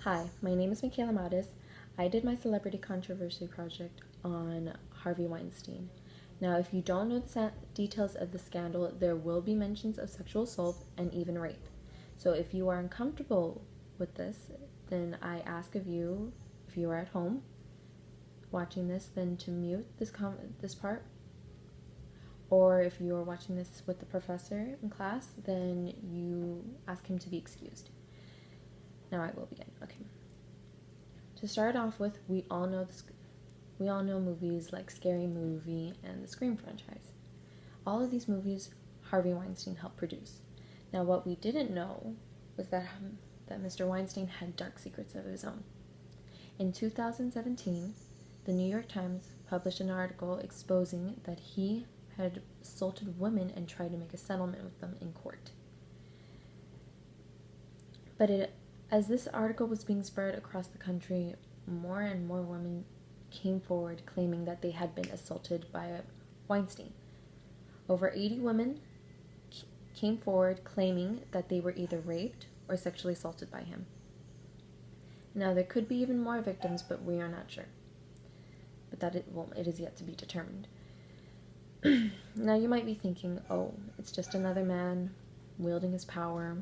Hi, my name is Michaela Mattis. I did my celebrity controversy project on Harvey Weinstein. Now, if you don't know the details of the scandal, there will be mentions of sexual assault and even rape. So if you are uncomfortable with this, then I ask of you, if you are at home watching this, then to mute this part. Or if you are watching this with the professor in class, then you ask him to be excused. Now I will begin. Okay. To start off with, we all know movies like Scary Movie and the Scream franchise. All of these movies Harvey Weinstein helped produce. Now, what we didn't know was that Mr. Weinstein had dark secrets of his own. In 2017, the New York Times published an article exposing that he had assaulted women and tried to make a settlement with them in court. But as this article was being spread across the country, more and more women came forward claiming that they had been assaulted by Weinstein. Over 80 women came forward claiming that they were either raped or sexually assaulted by him. Now, there could be even more victims, but we are not sure. But it is yet to be determined. Now, you might be thinking, oh, it's just another man wielding his power,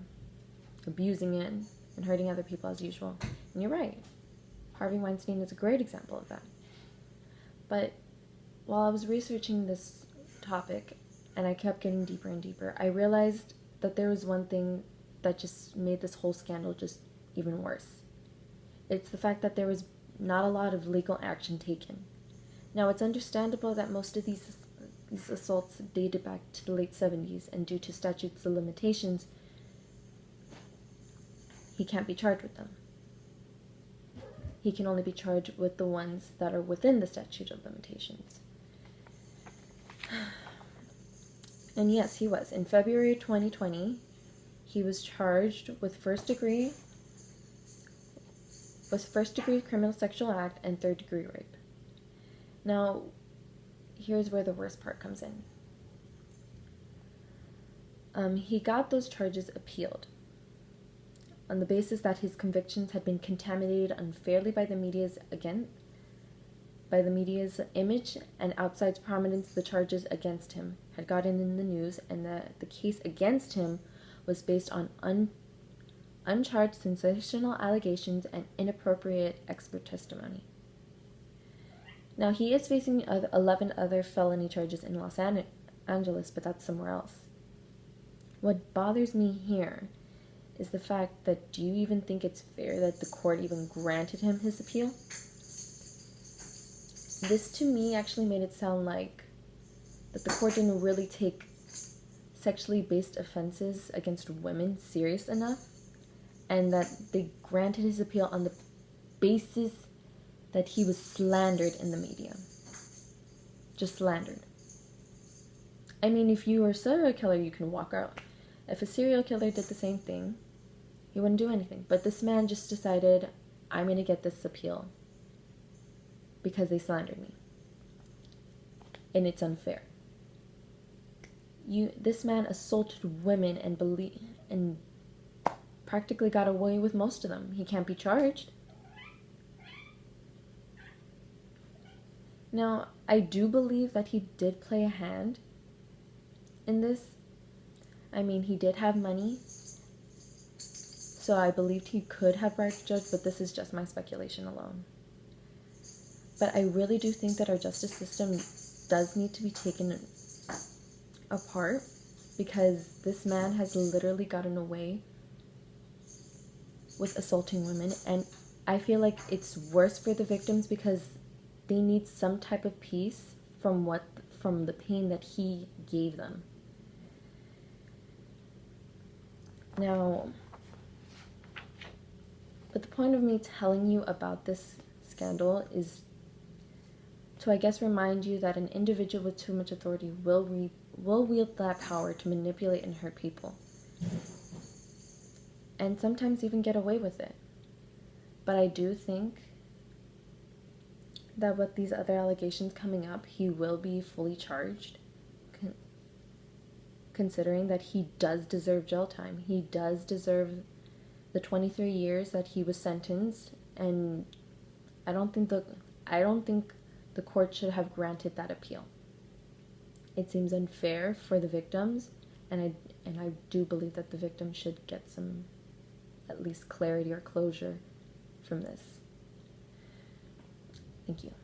abusing it, and hurting other people as usual. And you're right. Harvey Weinstein is a great example of that. But while I was researching this topic, and I kept getting deeper and deeper, I realized that there was one thing that just made this whole scandal just even worse. It's the fact that there was not a lot of legal action taken. Now, it's understandable that most of these assaults dated back to the late 70s, and due to statutes of limitations, he can't be charged with them. He can only be charged with the ones that are within the statute of limitations. And yes, he was. In February 2020, he was charged with first degree criminal sexual act and third degree rape. Now, here's where the worst part comes in. He got those charges appealed on the basis that his convictions had been contaminated unfairly by the media's image, and outside prominence. The charges against him had gotten in the news, and the case against him was based on uncharged sensational allegations and inappropriate expert testimony. Now, he is facing 11 other felony charges in Los Angeles, but that's somewhere else. What bothers me here is the fact that, do you even think it's fair that the court even granted him his appeal? This to me actually made it sound like that the court didn't really take sexually based offenses against women serious enough, and that they granted his appeal on the basis that he was slandered in the media. Just slandered. I mean, if you were a serial killer, you can walk out. If a serial killer did the same thing, he wouldn't do anything. But this man just decided, I'm going to get this appeal because they slandered me. And it's unfair. This man assaulted women and practically got away with most of them. He can't be charged. Now, I do believe that he did play a hand in this. I mean, he did have money, so I believed he could have bribed the judge, but this is just my speculation alone. But I really do think that our justice system does need to be taken apart, because this man has literally gotten away with assaulting women, and I feel like it's worse for the victims because they need some type of peace from the pain that he gave them. Now, but the point of me telling you about this scandal is to, I guess, remind you that an individual with too much authority will wield that power to manipulate and hurt people. And sometimes even get away with it. But I do think that with these other allegations coming up, he will be fully charged, considering that he does deserve jail time. He does deserve the 23 years that he was sentenced, and I don't think the court should have granted that appeal. It seems unfair for the victims, and I do believe that the victims should get some at least clarity or closure from this. Thank you.